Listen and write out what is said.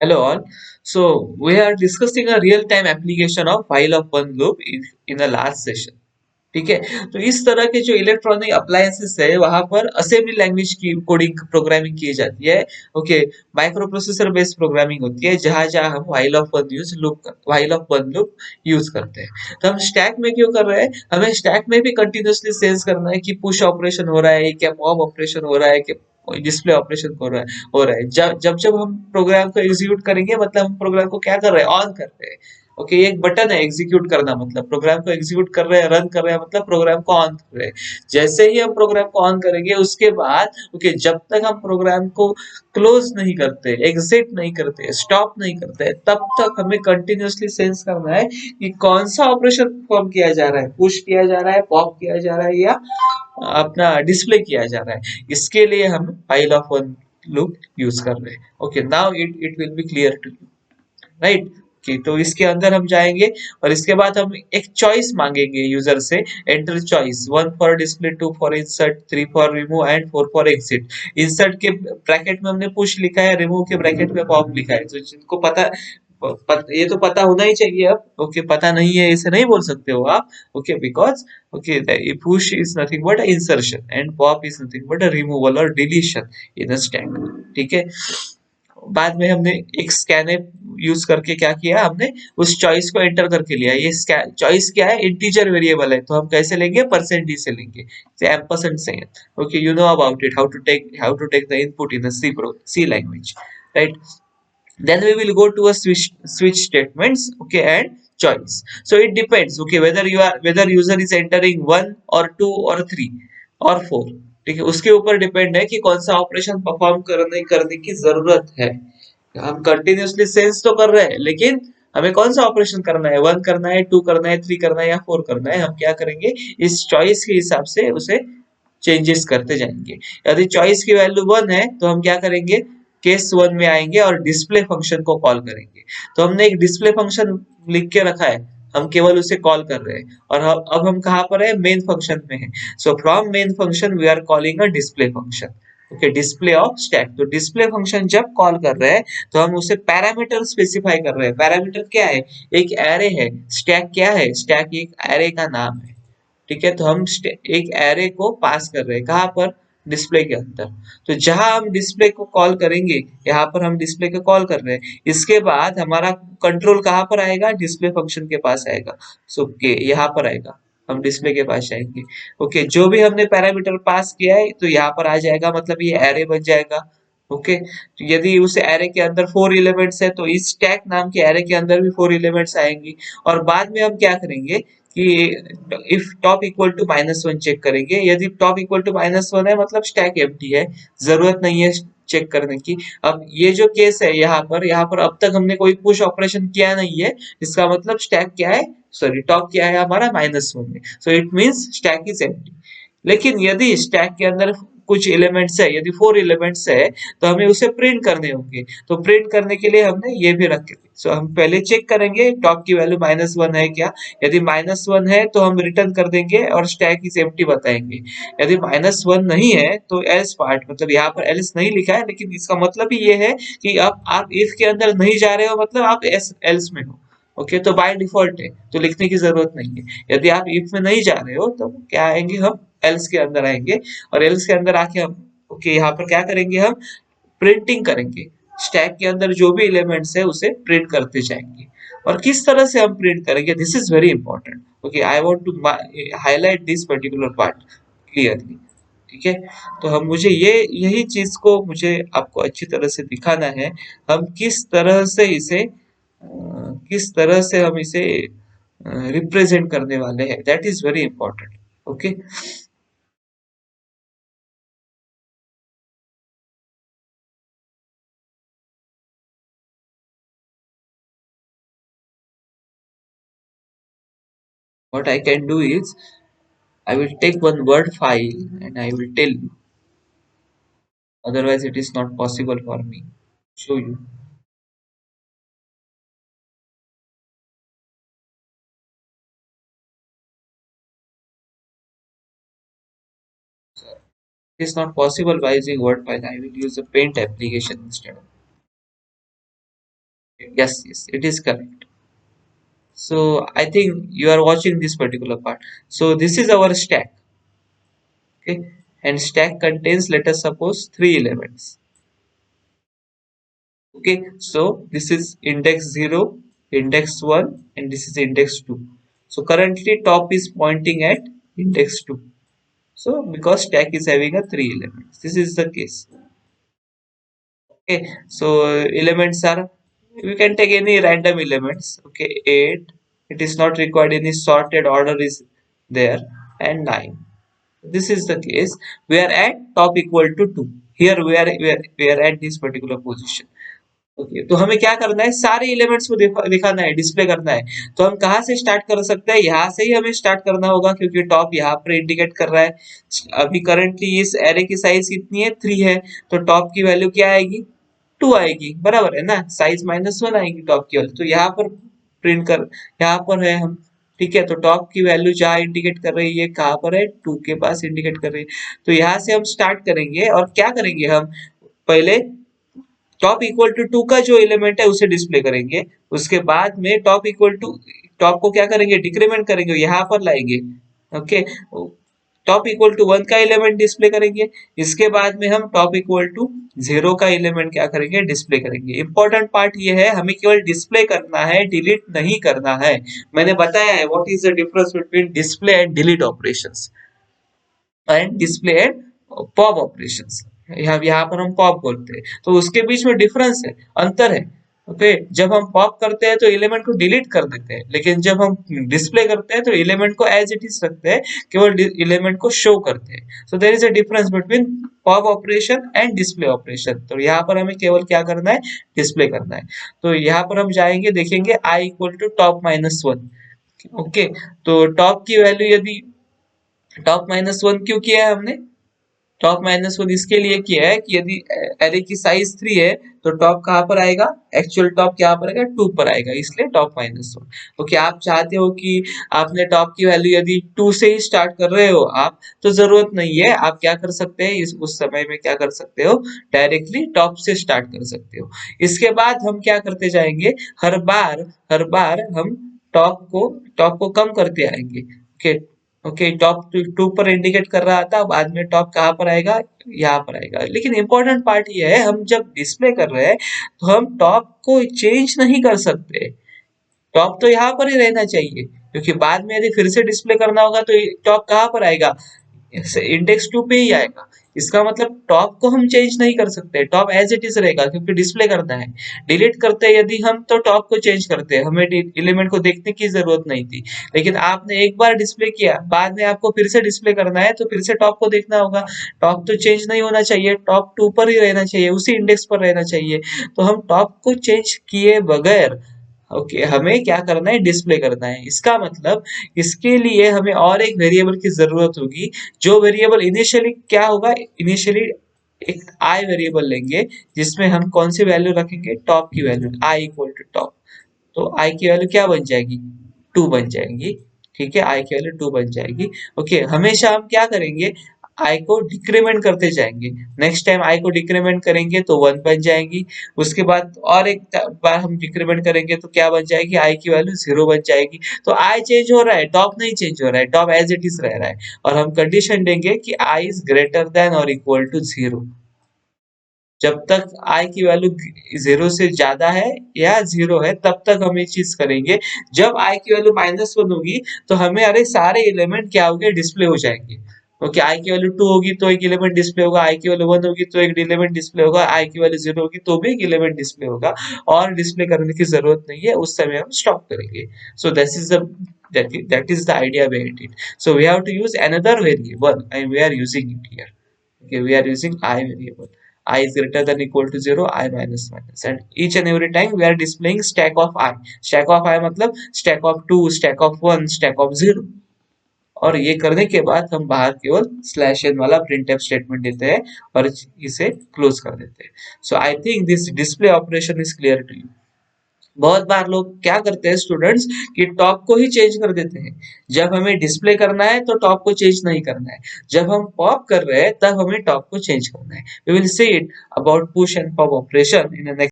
Hello all. So we are discussing a real-time application of while of one loop in the last session. ठीक है, तो इस तरह के जो इलेक्ट्रॉनिक अप्लायंसेस है वहां पर असेंबली लैंग्वेज की कोडिंग प्रोग्रामिंग की जाती है। Okay, micro processor based programming होती है जहां जहां हम while of one loop use करते हैं। तो हम स्टैक में क्यों कर रहे हैं, हमें स्टैक में भी कंटिन्यूअसली सेंस करना है कि पुश ऑपरेशन हो रहा है, क्या पॉप ऑपरेशन हो रहा है, कि डिस्प्ले ऑपरेशन हो रहा है। जब जब जब हम प्रोग्राम को एग्जीक्यूट करेंगे मतलब हम प्रोग्राम को क्या कर रहे हैं, ऑन कर रहे हैं। ओके, ये एक बटन है एग्जीक्यूट करना, मतलब प्रोग्राम को एग्जीक्यूट कर रहे हैं, रन कर रहे हैं, मतलब प्रोग्राम को ऑन कर रहे हैं। जैसे ही हम प्रोग्राम को ऑन करेंगे उसके बाद ओके, जब तक हम प्रोग्राम को क्लोज नहीं करते, एग्जिट नहीं करते, स्टॉप नहीं करते, तब तक हमें कंटिन्यूअसली सेंस करना है कि कौन सा ऑपरेशन परफॉर्म किया जा रहा है, पुश किया जा रहा है, पॉप किया जा रहा है, या अपना डिस्प्ले किया जा रहा है। इसके लिए हम file of one loop use कर रहे हैं। Okay, now it it will be clear to you, right. कि तो इसके अंदर हम जाएंगे और इसके बाद हम एक चॉइस मांगेंगे यूजर से। Enter choice, one for display, two for insert, three for remove and four for exit. Insert के ब्रैकेट में हमने पुश लिखा है, रिमूव के ब्रैकेट में पॉप लिखा है। तो जिनको ये तो पता होना ही चाहिए अब। ओके, पता नहीं है ऐसे नहीं बोल सकते हो आप। Okay, because okay, push is nothing but insertion and pop is nothing but a removal और डिलीशन इन अ स्टैक। ठीक है, बाद में हमने एक स्कैनफ यूज करके क्या किया, हमने उस चॉइस को एंटर करके लिया। ये चॉइस क्या है, इंटीजर वेरिएबल है, तो हम कैसे लेंगे, परसेंट डी से लेंगे, एम्परसेंड से। Okay, you know about it, how to take the input in C language, right. Then we will go to a switch statements, okay, and choice. So it depends, okay, whether user is entering one or two or three और four. ठीक है, उसके ऊपर depend है कि कौन सा operation perform करने करने की जरूरत है। हम कंटिन्यूअसली सेंस तो कर रहे हैं, लेकिन हमें कौन सा ऑपरेशन करना है, वन करना है, टू करना है, थ्री करना है, या फोर करना है, हम क्या करेंगे, इस चॉइस के हिसाब से उसे चेंजेस करते जाएंगे। यदि चॉइस की वैल्यू वन है तो हम क्या करेंगे, केस वन में आएंगे और डिस्प्ले फंक्शन को कॉल करेंगे। तो हमने एक डिस्प्ले फंक्शन लिख के रखा है, हम केवल उसे कॉल कर रहे हैं। और अब हम कहाँ पर है, मेन फंक्शन में है। So from main function we are calling a display function. Okay, display of stack. तो डिस्प्ले फंक्शन जब कॉल कर रहे हैं तो हम उसे पैरामीटर स्पेसिफाई कर रहे हैं। पैरामीटर क्या है, एक एरे है। स्टैक क्या है, स्टैक एक एरे का नाम है। ठीक है, तो हम एक एरे को पास कर रहे हैं, कहाँ पर, डिस्प्ले के अंदर। तो जहां हम डिस्प्ले को कॉल करेंगे, यहाँ पर हम डिस्प्ले को कॉल कर रहे हैं, इसके बाद हमारा कंट्रोल कहाँ पर आएगा, डिस्प्ले फंक्शन के पास आएगा। सो के यहाँ पर आएगा, हम डिस्प्ले के पास जाएंगे। ओके, जो भी हमने पैरामीटर पास किया है तो यहाँ पर आ जाएगा, मतलब ये एरे बन जाएगा। ओके, तो यदि उस एरे के अंदर फोर एलिमेंट्स है तो इस स्टैक नाम के एरे के अंदर भी फोर एलिमेंट्स आएंगी। और बाद में हम क्या करेंगे कि if top equal to minus one check करेंगे। यदि top equal to minus one है मतलब स्टैक एम्प्टी है, जरूरत नहीं है चेक करने की। अब ये जो केस है यहाँ पर अब तक हमने कोई पुश ऑपरेशन किया नहीं है, इसका मतलब स्टैक क्या है, सॉरी टॉप क्या है हमारा, माइनस वन है। So it means stack is empty. लेकिन यदि स्टैक के अंदर कुछ एलिमेंट्स है, यदि फोर एलिमेंट्स है, तो हमें उसे प्रिंट करने होंगे। तो प्रिंट करने के लिए हमने ये भी रखे थे। सो हम पहले चेक करेंगे टॉप की वैल्यू माइनस वन है क्या। यदि माइनस वन है तो हम रिटर्न कर देंगे और स्टैक इज एम्प्टी बताएंगे। यदि माइनस वन नहीं है तो एल्स पार्ट, मतलब यहाँ पर एल्स नहीं लिखा है, लेकिन इसका मतलब ही ये है कि अब आप इफ के अंदर नहीं जा रहे हो, मतलब आप एल्स में हो। ओके, तो बाय डिफॉल्ट है, तो लिखने की जरूरत नहीं है। यदि आप इफ में नहीं जा रहे हो तो क्या आएंगे, हम एल्स के अंदर आएंगे। और एल्स के अंदर आके हम ओके, यहाँ पर क्या करेंगे, हम प्रिंटिंग करेंगे। स्टैक के अंदर जो भी एलिमेंट्स है उसे प्रिंट करते जाएंगे। और किस तरह से हम प्रिंट करेंगे, this is very important. Okay, I want to highlight this particular part clearly. ठीक है, तो हम मुझे ये यही चीज को मुझे आपको अच्छी तरह से दिखाना है। हम किस तरह से हम इसे रिप्रेजेंट करने वाले हैं, that is very important. Okay, what I can do is I will take one word file and I will tell you. Otherwise, it is not possible for me to show you. So, it is not possible by using word file. I will use a paint application instead. Yes, yes, it is correct. So I think you are watching this particular part. So this is our stack, okay? And stack contains, let us suppose, three elements. Okay, so this is index 0, index 1, and this is index 2. So currently top is pointing at index 2. So because stack is having a three elements, this is the case. Okay, so elements are, we can take any random elements. Okay, 8. It is not required any sorted order is there, and 9. This is the case. We are at top equal to 2. Here we are at this particular position. Okay, तो हमें क्या करना है, सारे elements को दिखाना है, display करना है। तो हम कहाँ से स्टार्ट कर सकते हैं, यहाँ से ही हमें स्टार्ट करना होगा क्योंकि टॉप यहाँ पर इंडिकेट कर रहा है। अभी करंटली इस एरे की साइज कितनी है, 3 है, तो टॉप की वैल्यू क्या आएगी, 2 आएगी, बराबर है ना, साइज -1 आएगी टॉप की वैल्यू, तो यहाँ पर प्रिंट कर, यहाँ पर है हम, ठीक है। तो टॉप की वैल्यू जहाँ इंडिकेट कर रही है, कहाँ पर है, 2 के पास इंडिकेट कर रही है। तो यहाँ से हम स्टार्ट करेंगे और क्या करेंगे हम, पहले टॉप इक्वल टू 2 का जो एलिमेंट है उसे डिस्प्ले करेंगे। उसके बाद में टॉप इक्वल टू, टॉप को क्या करेंगे, डिक्रीमेंट करेंगे, यहाँ पर लाएंगे। ओके, टॉप इक्वल टू 1 का एलिमेंट डिस्प्ले करेंगे। इसके बाद में हम टॉप इक्वल टू 0 का एलिमेंट क्या करेंगे, डिस्प्ले करेंगे। इंपॉर्टेंट पार्ट ये है, हमें केवल डिस्प्ले करना है, डिलीट नहीं करना है। मैंने बताया है what is the difference between display and delete operations and display and pop operations. यहाँ पर हम पॉप बोलते हैं, तो उसके बीच में डिफरेंस है, अंतर है। ओके, जब हम पॉप करते हैं तो एलिमेंट को डिलीट कर देते हैं, लेकिन जब हम डिस्प्ले करते हैं तो एलिमेंट को एज इट इज रखते हैं, केवल एलिमेंट को शो करते हैं। So there is a difference between pop operation and display operation. तो यहाँ पर हमें केवल क्या करना है, डिस्प्ले करना है। तो यहाँ पर हम जाएंगे, देखेंगे आई इक्वल टू टॉप -1। ओके, तो टॉप की वैल्यू यदि, टॉप -1 क्यों किया है हमने, टॉप -1 इसके लिए किया है कि यदि एरे की साइज 3 है तो टॉप कहाँ पर आएगा, एक्चुअल टॉप क्या पर आएगा, 2 पर आएगा, इसलिए टॉप -1। तो क्या आप चाहते हो कि आपने टॉप की वैल्यू यदि 2 से ही स्टार्ट कर रहे हो आप, तो जरूरत नहीं है, आप क्या कर सकते हैं, उस समय में क्या कर सकते हो, डायरेक्टली टॉप से स्टार्ट कर सकते हो। इसके बाद हम क्या करते जाएंगे, हर बार हम टॉप को कम करते आएंगे। ओके, ओके, टॉप 2 पर इंडिकेट कर रहा था, बाद में टॉप कहाँ पर आएगा, यहाँ पर आएगा। लेकिन इंपॉर्टेंट पार्ट ये है, हम जब डिस्प्ले कर रहे हैं तो हम टॉप को चेंज नहीं कर सकते। टॉप तो यहाँ पर ही रहना चाहिए, क्योंकि बाद में यदि फिर से डिस्प्ले करना होगा तो टॉप कहाँ पर आएगा, इंडेक्स 2 पे ही आएगा। इसका मतलब टॉप को हम चेंज नहीं कर सकते, टॉप एज इट इज रहेगा क्योंकि डिस्प्ले करना है। डिलीट करते हैं यदि हम, तो टॉप को चेंज करते हैं, हमें एलिमेंट को देखने की जरूरत नहीं थी। लेकिन आपने एक बार डिस्प्ले किया, बाद में आपको फिर से डिस्प्ले करना है, तो फिर से टॉप को देखना होगा। टॉप तो चेंज नहीं होना चाहिए, टॉप 2 पर ही रहना चाहिए, उसी इंडेक्स पर रहना चाहिए। तो हम टॉप को चेंज किए बगैर, ओके, हमें क्या करना है, डिस्प्ले करना है। इसका मतलब इसके लिए हमें और एक वेरिएबल की जरूरत होगी। जो वेरिएबल इनिशियली क्या होगा, इनिशियली एक आई वेरिएबल लेंगे, जिसमें हम कौन सी वैल्यू रखेंगे, टॉप की value, I equal to top. तो आई की वैल्यू क्या बन जाएगी, 2 बन जाएगी। ठीक है, आई की वैल्यू 2 बन जाएगी। ओके, हमेशा हम क्या करेंगे, आई को डिक्रीमेंट करते जाएंगे। नेक्स्ट टाइम आई को डिक्रीमेंट करेंगे तो 1 बन जाएगी। उसके बाद और एक बार हम डिक्रीमेंट करेंगे तो क्या बन जाएगी, आई की वैल्यू 0 बन जाएगी। तो आई चेंज हो रहा है, टॉप नहीं चेंज हो रहा है, टॉप एज इट इज रह रहा है। और हम कंडीशन देंगे कि आई इज ग्रेटर देन और इक्वल टू 0। जब तक आई की वैल्यू 0 से ज्यादा है या 0 है, तब तक हम ये चीज करेंगे। जब आई की वैल्यू -1 होगी तो हमें अरे सारे एलिमेंट क्या हो गए, डिस्प्ले हो जाएंगे। ओके, आई की वैल्यू 2 होगी तो एक एलिमेंट डिस्प्ले होगा, आई की वैल्यू 1 होगी तो एक एलिमेंट डिस्प्ले होगा, आई की वैल्यू 0 होगी तो भी एक एलिमेंट डिस्प्ले होगा। और डिस्प्ले करने की जरूरत नहीं है, उस समय हम स्टॉप करेंगे। So this is the, that is the idea behind it. So we have to use another variable and we are using it here. Okay, we are using I variable. I is greater than equal to 0, I minus minus, and each and every time we are displaying stack of I. Stack of I मतलब stack of 2, stack of 1, stack of 0। और ये करने के बाद हम बाहर केवल slash n वाला प्रिंटफ स्टेटमेंट देते हैं और इसे क्लोज कर देते हैं। So I think this display operation is clear to you. बहुत बार लोग क्या करते हैं स्टूडेंट्स, कि टॉप को ही चेंज कर देते हैं। जब हमें डिस्प्ले करना है तो टॉप को चेंज नहीं करना है, जब हम पॉप कर रहे हैं तब हमें टॉप को चेंज करना है। We will see it about push and pop operation in the next